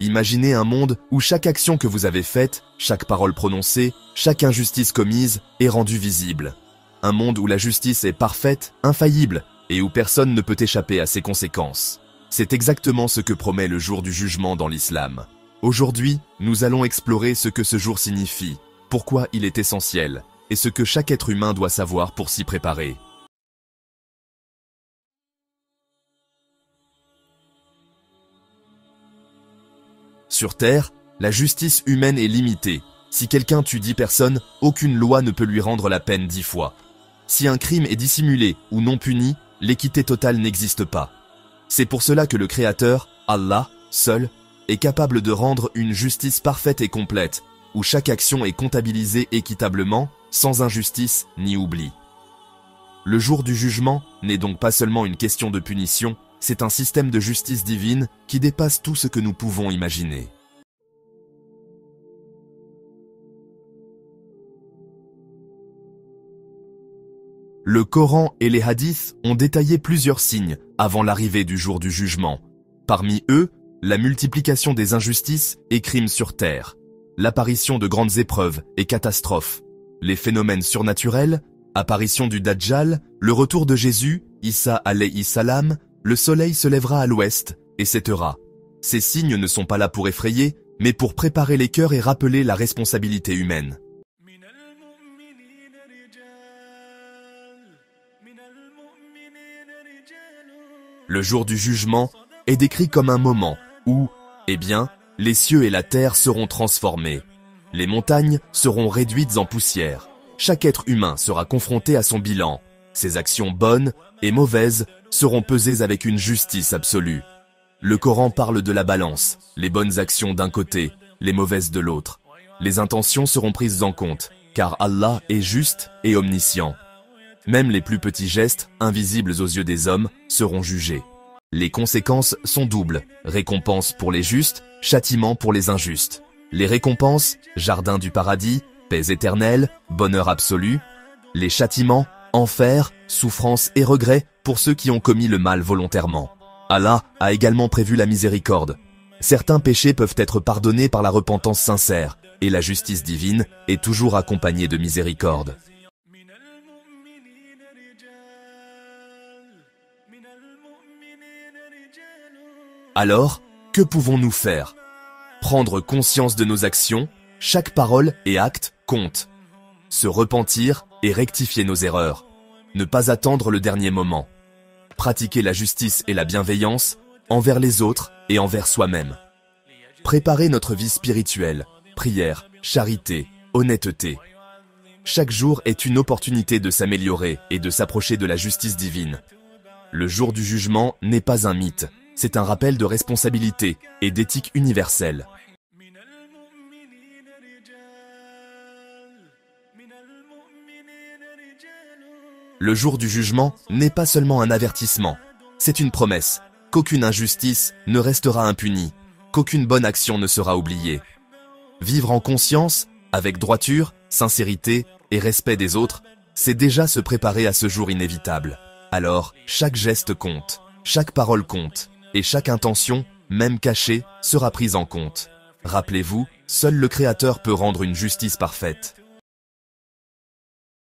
Imaginez un monde où chaque action que vous avez faite, chaque parole prononcée, chaque injustice commise est rendue visible. Un monde où la justice est parfaite, infaillible, et où personne ne peut échapper à ses conséquences. C'est exactement ce que promet le jour du jugement dans l'islam. Aujourd'hui, nous allons explorer ce que ce jour signifie, pourquoi il est essentiel, et ce que chaque être humain doit savoir pour s'y préparer. Sur Terre, la justice humaine est limitée. Si quelqu'un tue 10 personnes, aucune loi ne peut lui rendre la peine 10 fois. Si un crime est dissimulé ou non puni, l'équité totale n'existe pas. C'est pour cela que le Créateur, Allah, seul, est capable de rendre une justice parfaite et complète, où chaque action est comptabilisée équitablement, sans injustice ni oubli. Le jour du jugement n'est donc pas seulement une question de punition, c'est un système de justice divine qui dépasse tout ce que nous pouvons imaginer. Le Coran et les hadiths ont détaillé plusieurs signes avant l'arrivée du jour du jugement. Parmi eux, la multiplication des injustices et crimes sur terre, l'apparition de grandes épreuves et catastrophes, les phénomènes surnaturels, apparition du Dajjal, le retour de Jésus, Isa alayhi salam, le soleil se lèvera à l'ouest, etc. Ces signes ne sont pas là pour effrayer, mais pour préparer les cœurs et rappeler la responsabilité humaine. Le jour du jugement est décrit comme un moment où, les cieux et la terre seront transformés. Les montagnes seront réduites en poussière. Chaque être humain sera confronté à son bilan. Ses actions bonnes et mauvaises seront pesées avec une justice absolue. Le Coran parle de la balance, les bonnes actions d'un côté, les mauvaises de l'autre. Les intentions seront prises en compte, car Allah est juste et omniscient. Même les plus petits gestes, invisibles aux yeux des hommes, seront jugés. Les conséquences sont doubles, récompense pour les justes, châtiment pour les injustes. Les récompenses, jardin du paradis, paix éternelle, bonheur absolu. Les châtiments, enfer, souffrance et regret pour ceux qui ont commis le mal volontairement. Allah a également prévu la miséricorde. Certains péchés peuvent être pardonnés par la repentance sincère, et la justice divine est toujours accompagnée de miséricorde. Alors, que pouvons-nous faire? Prendre conscience de nos actions, chaque parole et acte compte. Se repentir et rectifier nos erreurs. Ne pas attendre le dernier moment. Pratiquer la justice et la bienveillance envers les autres et envers soi-même. Préparer notre vie spirituelle, prière, charité, honnêteté. Chaque jour est une opportunité de s'améliorer et de s'approcher de la justice divine. Le jour du jugement n'est pas un mythe, c'est un rappel de responsabilité et d'éthique universelle. Le jour du jugement n'est pas seulement un avertissement, c'est une promesse, qu'aucune injustice ne restera impunie, qu'aucune bonne action ne sera oubliée. Vivre en conscience, avec droiture, sincérité et respect des autres, c'est déjà se préparer à ce jour inévitable. Alors, chaque geste compte, chaque parole compte, et chaque intention, même cachée, sera prise en compte. Rappelez-vous, seul le Créateur peut rendre une justice parfaite.